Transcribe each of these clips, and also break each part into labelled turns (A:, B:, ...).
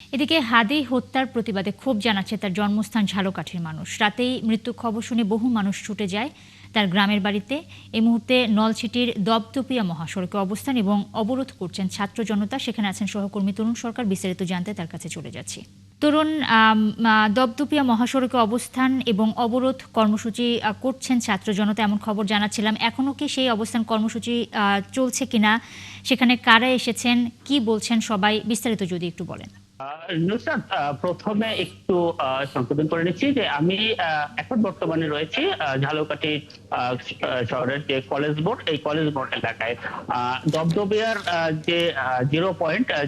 A: এদিকে হাদি হত্যার প্রতিবাদে ক্ষোভ জানাচ্ছে তার জন্মস্থান ঝালকাঠির মানুষ। রাতেই মৃত্যুর খবর শুনে বহু মানুষ ছুটে যায় তার গ্রামের বাড়িতে। এই মুহূর্তে নলছিটির দপদপিয়া মহাসড়কে অবস্থান এবং অবরোধ করছেন ছাত্র জনতা। সেখানে আছেন সহকর্মী তরুণ সরকার। বিস্তারিত জানতে তার কাছে চলে যাচ্ছি। তরুণ, দপদপিয়া মহাসড়কে অবস্থান এবং অবরোধ কর্মসূচি করছেন ছাত্র জনতা, এমন খবর জানাচ্ছিলাম। এখনো কি সেই অবস্থান কর্মসূচি চলছে কিনা, সেখানে কারা এসেছেন, কি বলছেন সবাই, বিস্তারিত যদি একটু বলেন।
B: নুসরাত, প্রথমে একটু সংশোধন করে নিচ্ছি যে আমি এখন বর্তমানে রয়েছি ঝালকাঠি শহরের যে কলেজ বোর্ড, এই কলেজ বোর্ড এলাকায়। দপদপিয়ার যে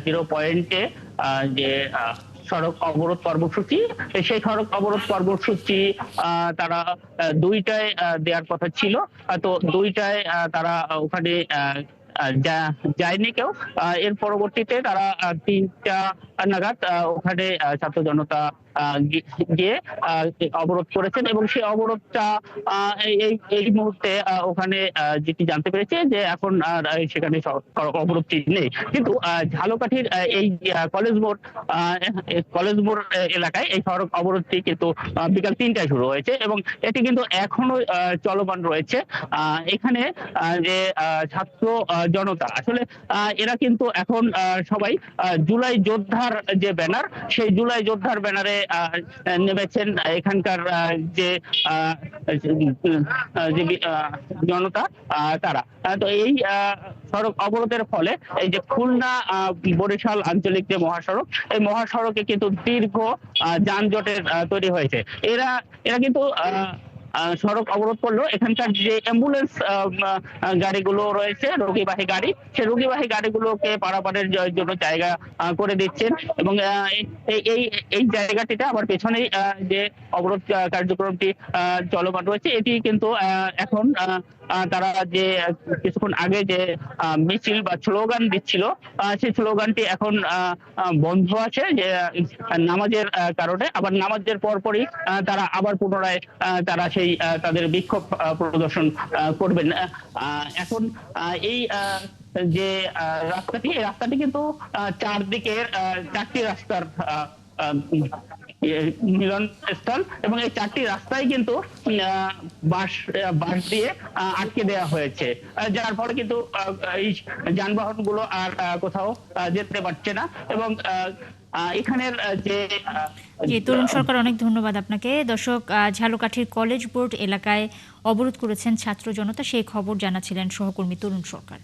B: জিরো পয়েন্টে যে সড়ক অবরোধ কর্মসূচি, সেই সড়ক অবরোধ কর্মসূচি তারা দুইটায় দেওয়ার কথা ছিল। তো দুইটায় তারা ওখানে যায়নি কেউ। এর পরবর্তীতে তারা ৩টা নাগাদ ওখানে ছাত্র জনতা গিয়ে অবরোধ করেছেন এবং সেই অবরোধটা এই এই মুহূর্তে ওখানে যেটি জানতে পেরেছে যে এখন সেখানে অবরোধটি নেই। কিন্তু ঝালকাঠির এই কলেজ মোড় এলাকায় এই সড়ক অবরোধটি কিন্তু বিকাল ৩টায় শুরু হয়েছে এবং এটি কিন্তু এখনো চলমান রয়েছে। এখানে যে ছাত্র জনতা আসলে এরা কিন্তু এখন সবাই জুলাই যোদ্ধার যে ব্যানার, সেই জুলাই যোদ্ধার ব্যানারে নেমেছেন এখানকার যে জনতা তারা। তো এই সড়ক অবরোধের ফলে এই যে খুলনা বরিশাল আঞ্চলিক যে মহাসড়ক, এই মহাসড়কে কিন্তু দীর্ঘ যানজটের তৈরি হয়েছে। এরা এরা কিন্তু সড়ক অবরোধ করলো। এখানকার যে অ্যাম্বুলেন্স গাড়িগুলো রয়েছে, রোগীবাহী গাড়ি, সেই রোগীবাহী গাড়িগুলোকে পারাপারের জন্য জায়গা করে দিচ্ছেন এবং এই এই জায়গাটিতে আবার পেছনেই যে অবরোধ কার্যক্রমটি চলমান রয়েছে, এটি কিন্তু এখন তারা যে কিছুক্ষণ আগে যে মিছিল বা স্লোগান দিচ্ছিল, সেই স্লোগানটি এখন বন্ধ আছে যে নামাজের কারণে। আবার নামাজের পরপরই তারা আবার পুনরায় তারা সেই তাদের বিক্ষোভ প্রদর্শন করবেন। এখন এই যে রাস্তাটি কিন্তু চারদিকের 4টি রাস্তার মিলন স্থল এবং এই 4টি রাস্তায় কিন্তু বাঁশ দিয়ে আটকে দেওয়া হয়েছে, যার ফলে কিন্তু এই যানবাহন গুলো আর কোথাও যেতে পারছে না। এবং এখানের যে
A: তরুণ সরকার, অনেক ধন্যবাদ আপনাকে। দর্শক, ঝালকাঠির কলেজ বোর্ড এলাকায় অবরোধ করেছেন ছাত্র জনতা, সেই খবর জানাচ্ছিলেন সহকর্মী তরুণ সরকার।